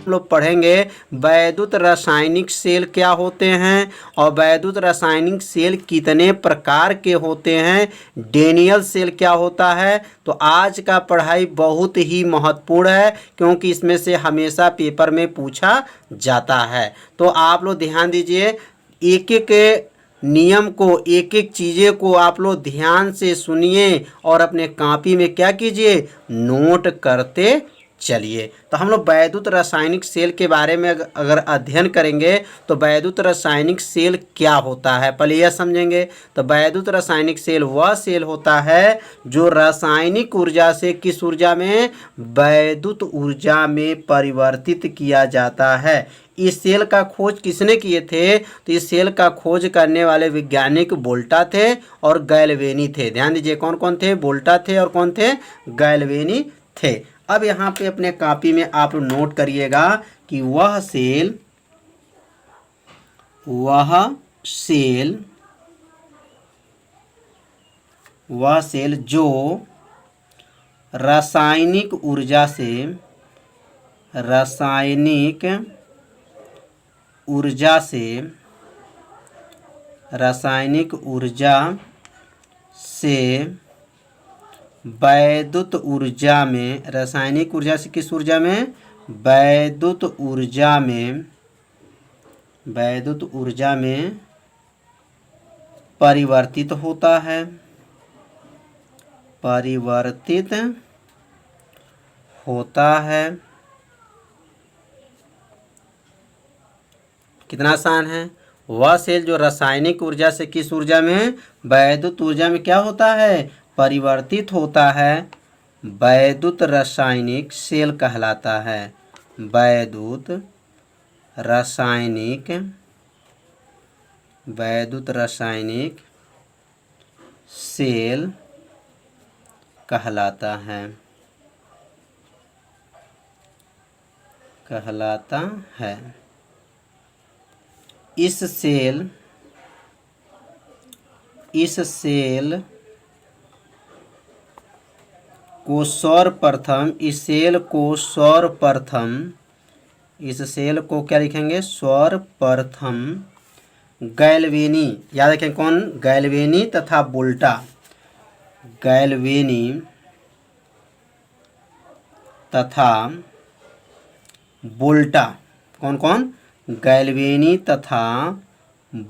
आप लोग पढ़ेंगे वैद्युत रासायनिक सेल क्या होते हैं और वैद्युत रासायनिक सेल कितने प्रकार के होते हैं, डेनियल सेल क्या होता है। तो आज का पढ़ाई बहुत ही महत्वपूर्ण है क्योंकि इसमें से हमेशा पेपर में पूछा जाता है। तो आप लोग ध्यान दीजिए, एक एक नियम को, एक एक चीज़ें को आप लोग ध्यान से सुनिए और अपने कॉपी में क्या कीजिए, नोट करते चलिए। तो हम लोग वैद्युत रासायनिक सेल के बारे में अगर अध्ययन करेंगे तो वैद्युत रासायनिक सेल क्या होता है पहले यह समझेंगे। तो वैद्युत रासायनिक सेल वह सेल होता है जो रासायनिक ऊर्जा से किस ऊर्जा में, वैद्युत ऊर्जा में परिवर्तित किया जाता है। इस सेल का खोज किसने किए थे, तो इस सेल का खोज करने वाले वैज्ञानिक वोल्टा थे और गैल्वेनी थे। ध्यान दीजिए कौन कौन थे, वोल्टा थे और कौन थे, गैल्वेनी थे। अब यहाँ पे अपने कॉपी में आप नोट करिएगा कि वह सेल जो रासायनिक ऊर्जा से वैद्युत ऊर्जा में, रासायनिक ऊर्जा से किस ऊर्जा में, वैद्युत ऊर्जा में परिवर्तित होता है, कितना आसान है। वह सेल जो रासायनिक ऊर्जा से किस ऊर्जा में, वैद्युत ऊर्जा में क्या होता है, परिवर्तित होता है, वैद्युत रासायनिक सेल कहलाता है। वैद्युत रासायनिक सेल कहलाता है। इस सेल को क्या लिखेंगे, सर्वप्रथम गैल्वेनी, याद रखें कौन, गैल्वेनी तथा वोल्टा, गैल्वेनी तथा वोल्टा, कौन कौन, गैल्वेनी तथा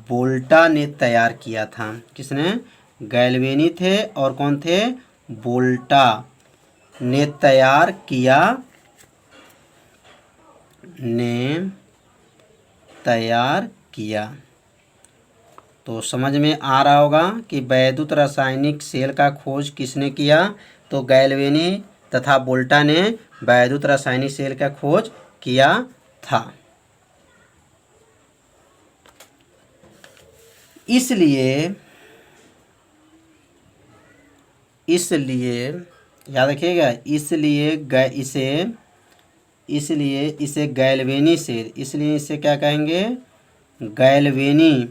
वोल्टा ने तैयार किया था। किसने, गैल्वेनी थे और कौन थे, वोल्टा ने तैयार किया। तो समझ में आ रहा होगा कि वैद्युत रासायनिक सेल का खोज किसने किया, तो गैल्वेनी तथा वोल्टा ने वैद्युत रासायनिक सेल का खोज किया था। इसलिए याद रखिएगा, इसलिए इसे गैल्वेनी सेल, इसलिए इसे क्या कहेंगे, गैल्वेनी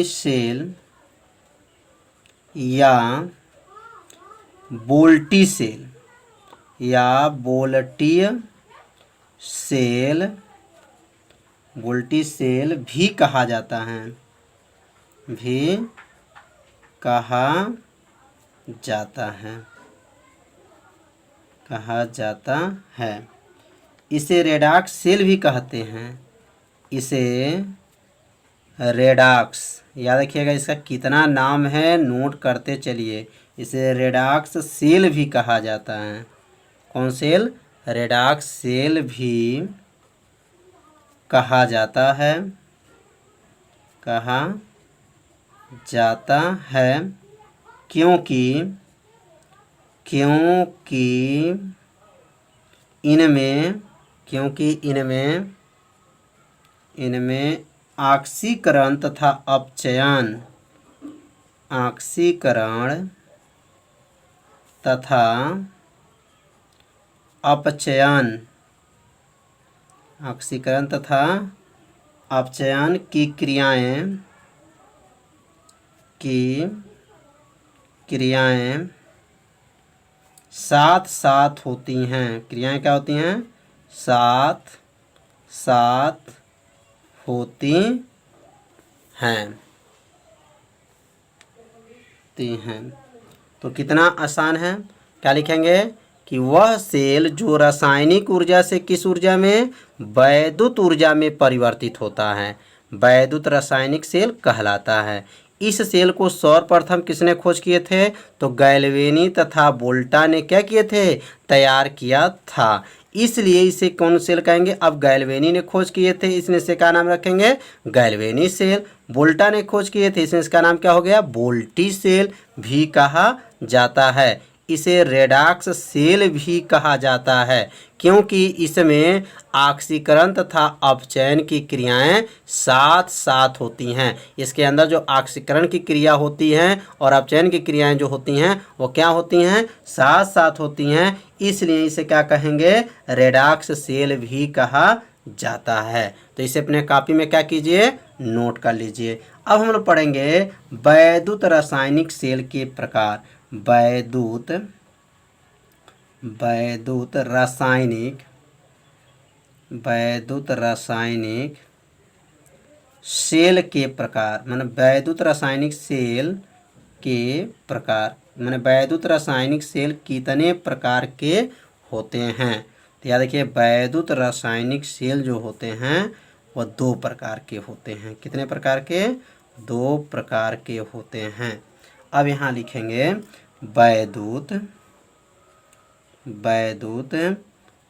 सेल या वोल्टी सेल भी कहा जाता है। इसे रेडॉक्स सेल भी कहते हैं। इसे रेडॉक्स, याद रखिएगा इसका कितना नाम है, नोट करते चलिए। इसे रेडॉक्स सेल भी कहा जाता है। कौन सेल, रेडॉक्स सेल भी कहा जाता है, क्योंकि इनमें ऑक्सीकरण तथा अपचयन की क्रियाएं साथ साथ होती हैं। क्रियाएं क्या होती हैं? साथ साथ होती हैं। तो कितना आसान है। क्या लिखेंगे कि वह सेल जो रासायनिक ऊर्जा से किस ऊर्जा में? वैद्युत ऊर्जा में परिवर्तित होता है, वैद्युत रासायनिक सेल कहलाता है। इस सेल को सर्वप्रथम किसने खोज किए थे? तो गैल्वेनी तथा वोल्टा ने क्या किए थे? तैयार किया था। इसलिए इसे कौन सेल कहेंगे? अब गैल्वेनी ने खोज किए थे, इसने इसे क्या नाम रखेंगे? Galvanic cell. वोल्टा ने खोज किए थे, इसमें इसका नाम क्या हो गया? वोल्टी सेल भी कहा जाता है। इसे रेडॉक्स सेल भी कहा जाता है, क्योंकि इसमें ऑक्सीकरण तथा अपचयन की क्रियाएं साथ साथ होती हैं। इसके अंदर जो ऑक्सीकरण की क्रिया होती हैं और अपचयन की क्रियाएं जो होती हैं वो क्या होती हैं? साथ साथ होती हैं। इसलिए इसे क्या कहेंगे? रेडॉक्स सेल भी कहा जाता है। तो इसे अपने कॉपी में क्या कीजिए? नोट कर लीजिए। अब हम लोग पढ़ेंगे वैद्युत रासायनिक सेल के प्रकार। वैद्युत रासायनिक सेल के प्रकार, माने वैद्युत रासायनिक सेल के प्रकार, माने वैद्युत रासायनिक सेल कितने प्रकार के होते हैं? तो याद रखिए, वैद्युत रासायनिक सेल जो होते हैं वह 2 प्रकार के होते हैं। कितने प्रकार के? 2 प्रकार के होते हैं। अब यहाँ लिखेंगे वैद्युत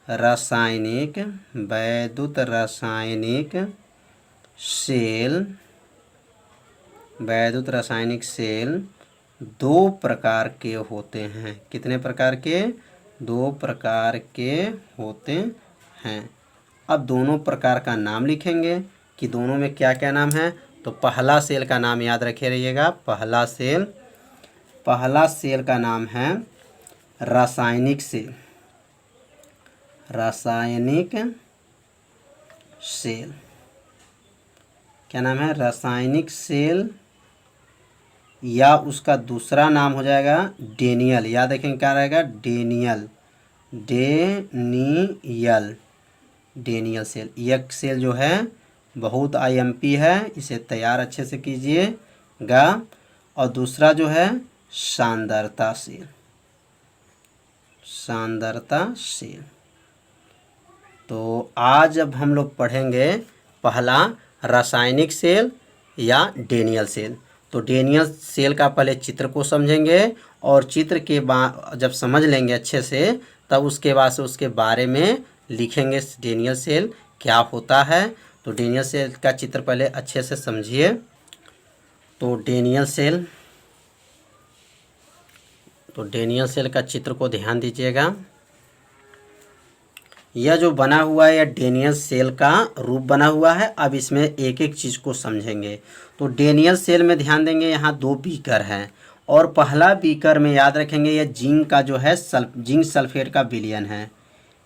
रासायनिक सेल 2 प्रकार के होते हैं। कितने प्रकार के? 2 प्रकार के होते हैं। अब दोनों प्रकार का नाम लिखेंगे कि दोनों में क्या क्या नाम है। तो पहला सेल का नाम याद रखे रहिएगा। पहला सेल का नाम है रासायनिक सेल। क्या नाम है? रासायनिक सेल, या उसका दूसरा नाम हो जाएगा डेनियल। याद रखेंगे क्या रहेगा? Daniel cell. यह सेल जो है बहुत आईएमपी है, इसे तैयार अच्छे से कीजिएगा। और दूसरा जो है सांद्रता सेल। तो आज अब हम लोग पढ़ेंगे पहला रासायनिक सेल या डेनियल सेल। तो डेनियल सेल का पहले चित्र को समझेंगे, और चित्र के बाद जब समझ लेंगे अच्छे से, तब उसके बाद से उसके बारे में लिखेंगे डेनियल सेल क्या होता है। तो डेनियल सेल का चित्र पहले अच्छे से समझिए। तो डेनियल सेल का चित्र को ध्यान दीजिएगा। यह जो बना हुआ है, यह डेनियल सेल का रूप बना हुआ है। अब इसमें एक एक चीज़ को समझेंगे। तो डेनियल सेल में ध्यान देंगे, यहाँ 2 बीकर हैं, और पहला बीकर में याद रखेंगे यह जिंक का जो है जिंक सल्फेट का विलयन है।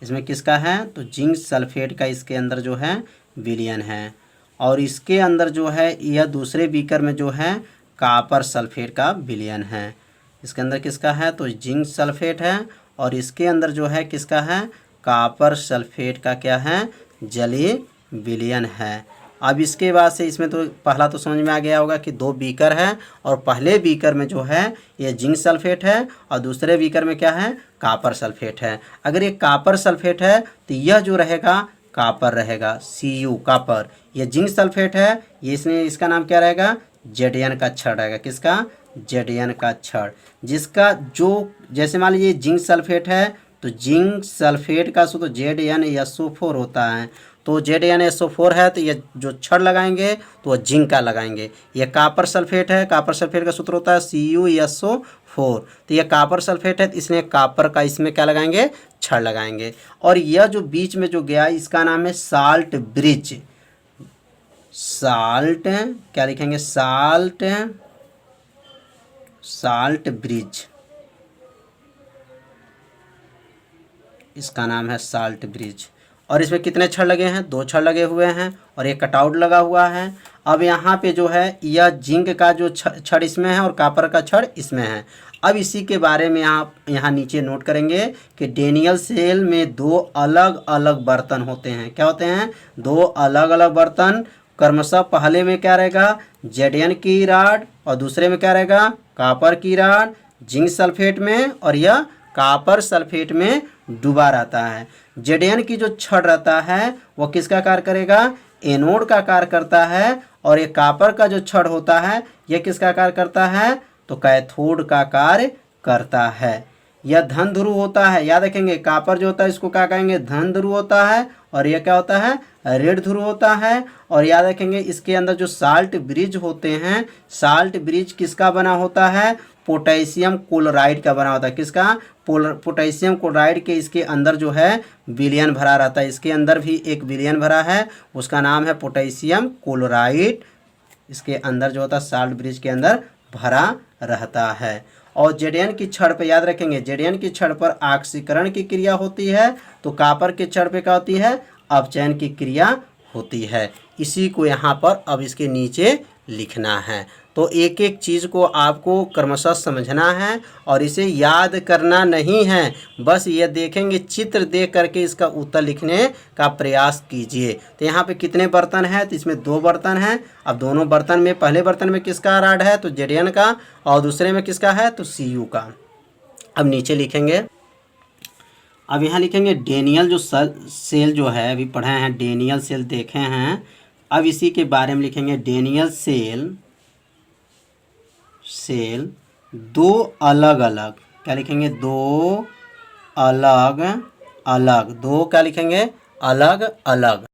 इसमें किसका है? तो जिंक सल्फेट का इसके अंदर जो है विलयन है। और इसके अंदर जो है यह दूसरे बीकर में जो है कॉपर सल्फेट का विलयन है। इसके अंदर किसका है? तो जिंक सल्फेट है, और इसके अंदर जो है किसका है? कॉपर सल्फेट का क्या है? जलीय विलयन है। अब इसके बाद से इसमें तो पहला तो समझ में आ गया होगा कि 2 बीकर है, और पहले बीकर में जो है ये जिंक सल्फेट है, और दूसरे बीकर में क्या है? कॉपर सल्फेट है। अगर ये कॉपर सल्फेट है तो यह जो रहेगा कॉपर रहेगा, Cu कॉपर। ये जिंक सल्फेट है, ये इसका नाम क्या रहेगा? Zn का क्षण रहेगा। किसका? Zn का क्षण। जिसका जो जैसे मान लीजिए जिंक सल्फेट है, तो जिंक सल्फेट का सूत्र ZnSO4 होता है। तो ZnSO4 है, तो ये जो क्षण लगाएंगे तो वह जिंक का लगाएंगे। ये कॉपर सल्फेट है, कॉपर सल्फेट का सूत्र होता है CuSO4। तो ये कॉपर सल्फेट है, इसलिए कॉपर का इसमें क्या लगाएंगे? क्षण लगाएंगे। और यह जो बीच में जो गया इसका नाम है साल्ट ब्रिज। क्या लिखेंगे? साल्ट ब्रिज, इसका नाम है साल्ट ब्रिज। और इसमें कितने छड़ लगे हैं? 2 छड़ लगे हुए हैं, और एक कटआउट लगा हुआ है। अब यहाँ पे जो है यह जिंक का जो छड़ इसमें है, और कॉपर का छड़ इसमें है। अब इसी के बारे में आप यहाँ नीचे नोट करेंगे कि डेनियल सेल में दो अलग अलग बर्तन होते हैं। क्या होते हैं? दो अलग अलग बर्तन। क्रमशः पहले में क्या रहेगा? जेडन की राड और दूसरे में क्या रहेगा? कॉपर की राड जिंक सल्फेट में, और यह कॉपर सल्फेट में डूबा रहता है। जेडन की जो छड़ रहता है वो किसका कार्य करेगा? एनोड का कार्य करता है। और ये कॉपर का जो छड़ होता है यह किसका कार्य करता है? तो कैथोड का कार्य करता है। यह धन ध्रुव होता है। याद रखेंगे, कॉपर जो होता है इसको क्या कहेंगे? धन ध्रुव होता है। और यह क्या होता है? ऋण ध्रुव होता है। और याद रखेंगे इसके अंदर जो साल्ट ब्रिज होते हैं, साल्ट ब्रिज किसका बना होता है? पोटेशियम क्लोराइड का बना होता है। किसका? पोटेशियम क्लोराइड के इसके अंदर जो है विलयन भरा रहता है। इसके अंदर भी एक विलयन भरा है, उसका नाम है पोटेशियम क्लोराइड। इसके अंदर जो होता है साल्ट ब्रिज के अंदर भरा रहता है। और जेडन की छड़ पे याद रखेंगे, जेडन की छड़ पर ऑक्सीकरण की क्रिया होती है, तो कॉपर के छड़ पे क्या होती है? अपचयन की क्रिया होती है। इसी को यहाँ पर अब इसके नीचे लिखना है। तो एक एक चीज़ को आपको क्रमशः समझना है और इसे याद करना नहीं है। बस ये देखेंगे, चित्र देख करके इसका उत्तर लिखने का प्रयास कीजिए। तो यहाँ पे कितने बर्तन हैं? तो इसमें दो बर्तन हैं। अब दोनों बर्तन में, पहले बर्तन में किसका राड है? तो जेडन का, और दूसरे में किसका है? तो सीयू का। अब नीचे लिखेंगे, अब यहाँ लिखेंगे डेनियल जो सेल जो है, अभी पढ़े हैं डेनियल सेल देखे हैं, अब इसी के बारे में लिखेंगे। डेनियल सेल दो अलग अलग, क्या लिखेंगे? दो अलग अलग, दो क्या लिखेंगे? अलग अलग,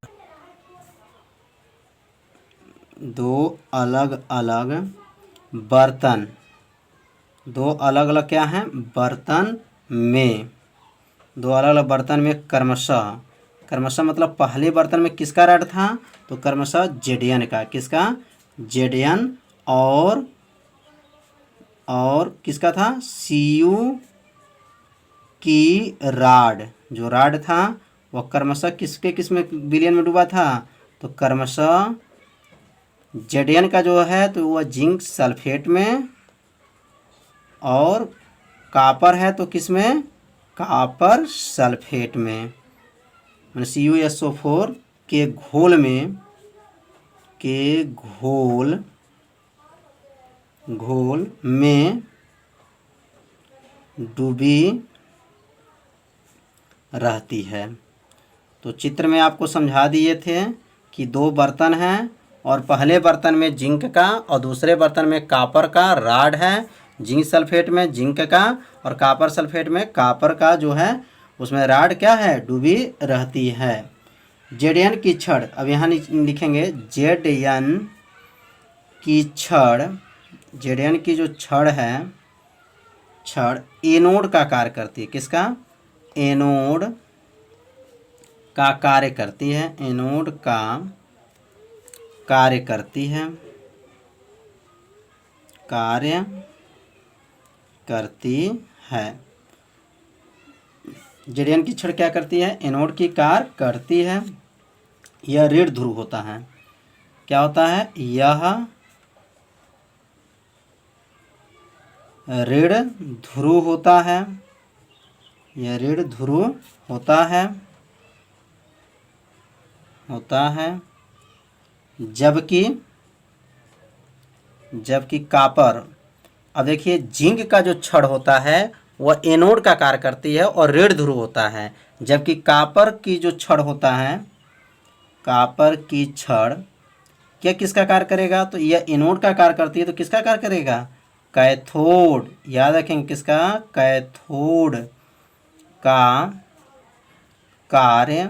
दो अलग अलग बर्तन, दो अलग अलग क्या हैं? बर्तन में, दो अलग अलग बर्तन में क्रमशः मतलब पहले बर्तन में किसका राड था? तो क्रमशः जेडन का। किसका? जेडन। और किसका था? सीयू की राड। जो राड था वह क्रमशः किसमें विलयन में डूबा था? तो क्रमशः जेडन का जो है तो वह जिंक सल्फेट में, और कॉपर है तो किसमें? कॉपर सल्फेट में, CuSO4 के घोल में, घोल में डूबी रहती है। तो चित्र में आपको समझा दिए थे कि दो बर्तन हैं और पहले बर्तन में जिंक का और दूसरे बर्तन में कॉपर का राड है। जिंक सल्फेट में जिंक का और कॉपर सल्फेट में कॉपर का जो है उसमें राड क्या है? डूबी रहती है। जेडन की छड़, अब यहाँ लिखेंगे जेडन की छड़, जेडन की जो छड़ है, छड़ एनोड का कार्य करती है। किसका? एनोड का कार्य करती है। एनोड का कार्य करती है, कार्य करती है। जेडन की छड़ क्या करती है? एनोड की कार्य करती है। यह ऋण ध्रुव होता है। क्या होता है? यह ऋण ध्रुव होता है। यह ऋण ध्रुव होता है, जबकि कॉपर, अब देखिए जिंक का जो छड़ होता है वह एनोड का कार्य करती है और ऋण ध्रुव होता है, जबकि कॉपर की जो छड़ होता है, कॉपर की छड़ क्या किसका कार्य करेगा? तो यह एनोड का कार्य करती है, तो किसका कार्य करेगा? कैथोड। याद रखेंगे किसका? कैथोड का कार्य,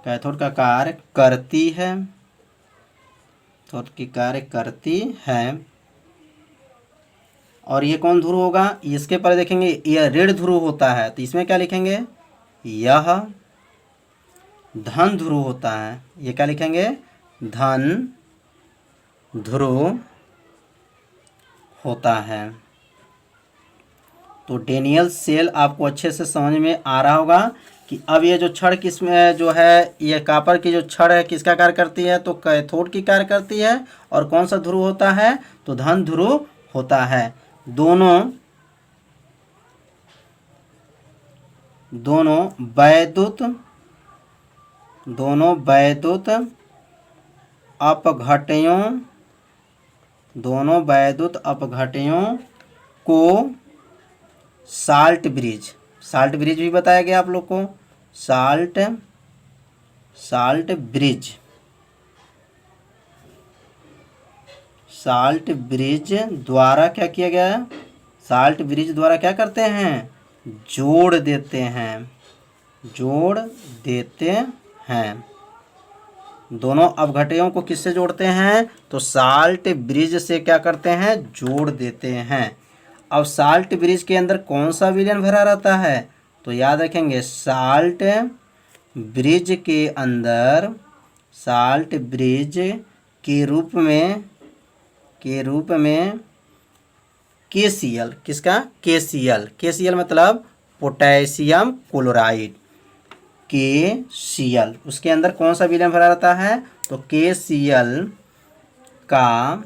कैथोड का कार्य करती है, कैथोड की कार्य करती है। और ये कौन ध्रुव होगा? इसके पहले देखेंगे यह ऋण ध्रुव होता है, तो इसमें क्या लिखेंगे? यह धन ध्रुव होता है। ये क्या लिखेंगे? धन ध्रुव होता है। तो डेनियल सेल आपको अच्छे से समझ में आ रहा होगा कि अब ये जो छड़ किसमें जो है, ये कॉपर की जो छड़ है किसका कार्य करती है? तो कैथोड की कार्य करती है। और कौन सा ध्रुव होता है? तो धन ध्रुव होता है। दोनों वैद्युत अपघटयों को साल्ट ब्रिज भी बताया गया आप लोग को। साल्ट ब्रिज द्वारा क्या किया गया है? साल्ट ब्रिज द्वारा क्या करते हैं? जोड़ देते हैं। दोनों अपघटयों को किससे जोड़ते हैं? तो साल्ट ब्रिज से क्या करते हैं? जोड़ देते हैं। अब साल्ट ब्रिज के अंदर कौन सा विलयन भरा रहता है? तो याद रखेंगे, साल्ट ब्रिज के अंदर साल्ट ब्रिज के रूप में KCl, किसका? KCl मतलब पोटेशियम क्लोराइड, KCl। उसके अंदर कौन सा विलयन भरा रहता है? तो KCl का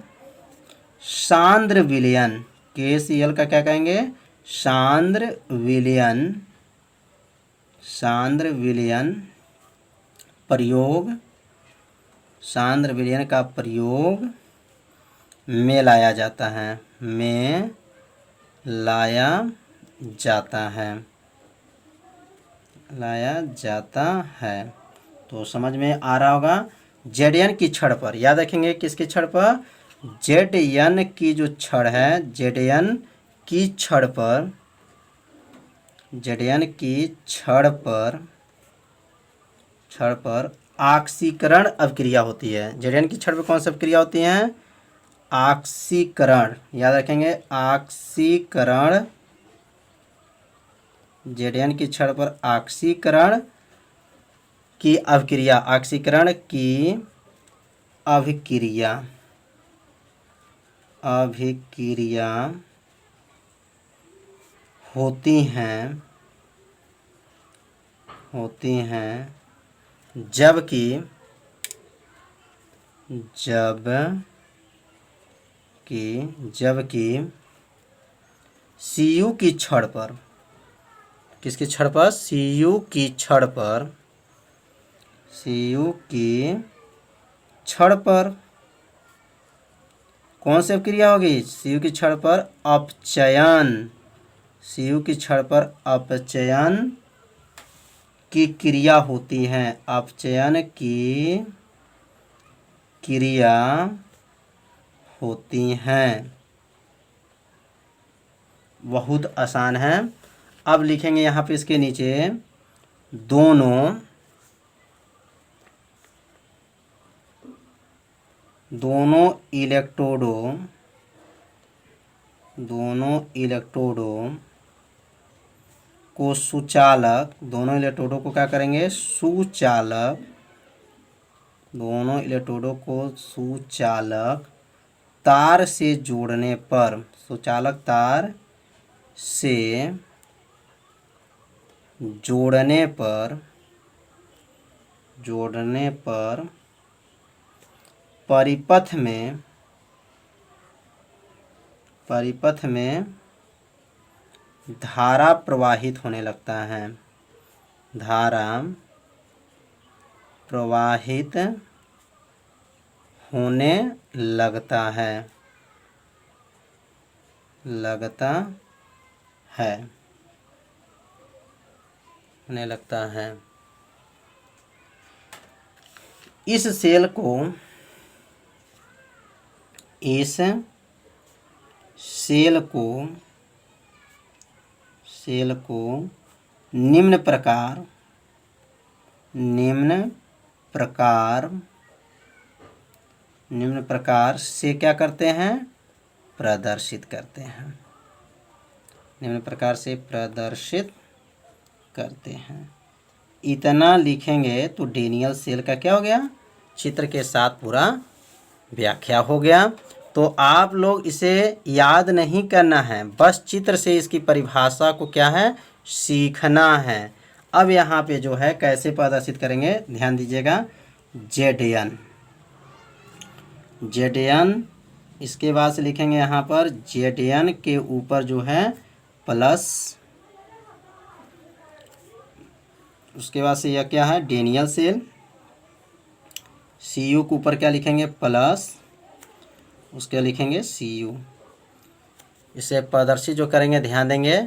सांद्र विलयन, KCl का क्या कहेंगे? सांद्र विलयन प्रयोग, सांद्र विलयन का प्रयोग में लाया जाता है। तो समझ में आ रहा होगा। Zn की छड़ पर याद रखेंगे, किसकी छड़ पर? Zn की जो छड़ है, Zn की छड़ पर ऑक्सीकरण अभिक्रिया होती है। Zn की छड़ पर कौन सी अभिक्रिया होती है? ऑक्सीकरण। याद रखेंगे, ऑक्सीकरण। Zn की छड़ पर ऑक्सीकरण की अभिक्रिया होती हैं, जबकि Cu की छड़ पर, किसकी छड़ पर? Cu की छड़ पर कौन सी अभिक्रिया होगी? Cu की छड़ पर अपचयन की क्रिया होती है। अपचयन की क्रिया होती हैं। बहुत आसान है। अब लिखेंगे यहाँ पे इसके नीचे, दोनों इलेक्ट्रोडों को सुचालक, दोनों इलेक्ट्रोडों को क्या करेंगे? सुचालक। दोनों इलेक्ट्रोडों को सुचालक तार से जोड़ने पर, सुचालक तार से जोड़ने पर परिपथ में धारा प्रवाहित होने लगता है। धारा प्रवाहित होने लगता है। इस सेल को निम्न प्रकार से क्या करते हैं? प्रदर्शित करते हैं। निम्न प्रकार से प्रदर्शित करते हैं। इतना लिखेंगे तो डेनियल सेल का क्या हो गया? चित्र के साथ पूरा व्याख्या हो गया। तो आप लोग इसे याद नहीं करना है, बस चित्र से इसकी परिभाषा को क्या है? सीखना है। अब यहाँ पे जो है कैसे प्रदर्शित करेंगे, ध्यान दीजिएगा। Zn इसके बाद से लिखेंगे यहाँ पर Zn के ऊपर जो है प्लस, उसके बाद से यह क्या है डेनियल सेल, Cu के ऊपर क्या लिखेंगे प्लस, उसके लिखेंगे Cu। इसे प्रदर्शित जो करेंगे ध्यान देंगे,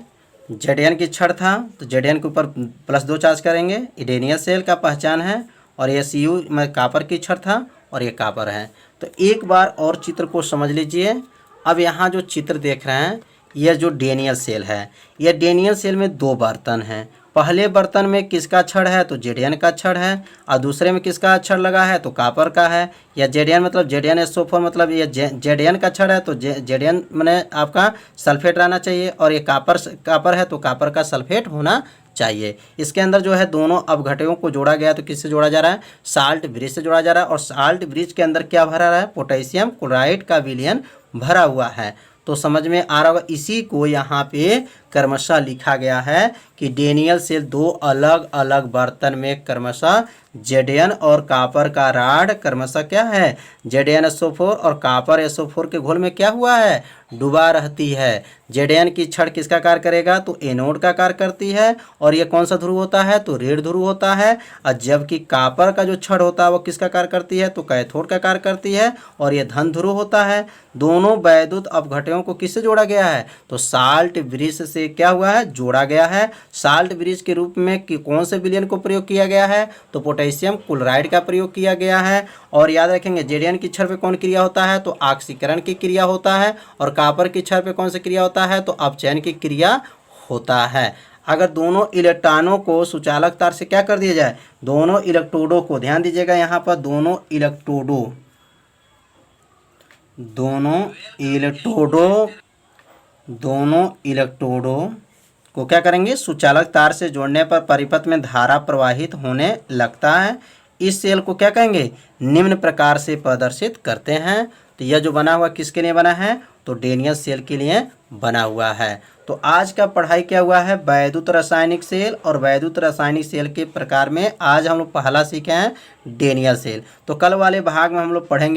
Zn की छड़ था तो Zn के ऊपर +2 चार्ज करेंगे, ये डेनियल सेल का पहचान है। और ये Cu में कापर की छड़ था और ये कापर है। तो एक बार और चित्र को समझ लीजिए। अब यहाँ जो चित्र देख रहे हैं यह जो डेनियल सेल है, यह डेनियल सेल में 2 बर्तन हैं। पहले बर्तन में किसका छड़ है तो Zn का छड़ है, और दूसरे में किसका छड़ लगा है तो कापर का है। या Zn मतलब ZnSO4 मतलब ये Zn का छड़ है तो Zn मैंने आपका सल्फेट रहना चाहिए, और ये कापर है तो कापर का सल्फेट होना चाहिए। इसके अंदर जो है दोनों अपघटकों को जोड़ा गया तो किससे जोड़ा जा रहा है साल्ट ब्रिज से जोड़ा जा रहा है। और साल्ट ब्रिज के अंदर क्या भरा रहा है पोटेशियम क्लोराइड का विलयन भरा हुआ है। तो समझ में आ रहा होगा, इसी को यहाँ पे क्रमशः लिखा गया है कि डेनियल सेल 2 अलग अलग बर्तन में क्रमशः Zn और कापर का राड क्रमशः क्या है ZnSO4 और कापर SO4 के घोल में क्या हुआ है डूबा रहती है। Zn की छड़ किसका कार्य करेगा तो एनोड का कार्य करती है, और ये कौन सा ध्रुव होता है तो ऋण ध्रुव होता है। और जबकि कापर का जो छड़ होता है वो किसका कार्य करती है तो कैथोड का कार्य करती है, और ये धन ध्रुव होता है। दोनों वैद्युत अपघटकों को किससे जोड़ा गया है तो साल्ट ब्रिज से क्या हुआ है जोड़ा गया है। साल्ट ब्रिज के रूप में कि कौन से विलयन को प्रयोग किया गया है तो पोटेशियम क्लोराइड का प्रयोग किया गया है। और याद रखेंगे Zn की छड़ पे कौन क्रिया होता है तो ऑक्सीकरण की क्रिया होता है, और कापर की छड़ पे कौन सी क्रिया होता है तो अपचयन की क्रिया होता है। अगर दोनों इलेक्ट्रॉनों को सुचालक तार से क्या कर दिया जाए, दोनों इलेक्ट्रोडों को ध्यान दीजिएगा यहाँ पर दोनों इलेक्ट्रोडों को क्या करेंगे सुचालक तार से जोड़ने पर परिपथ में धारा प्रवाहित होने लगता है। इस सेल को क्या कहेंगे निम्न प्रकार से प्रदर्शित करते हैं। तो यह जो बना हुआ किसके लिए बना है तो डेनियल सेल के लिए बना हुआ है। तो आज का पढ़ाई क्या हुआ है वैद्युत रासायनिक सेल और वैद्युत रासायनिक सेल के प्रकार में आज हम लोग पहला सीखे हैं डेनियल सेल। तो कल वाले भाग में हम लोग पढ़ेंगे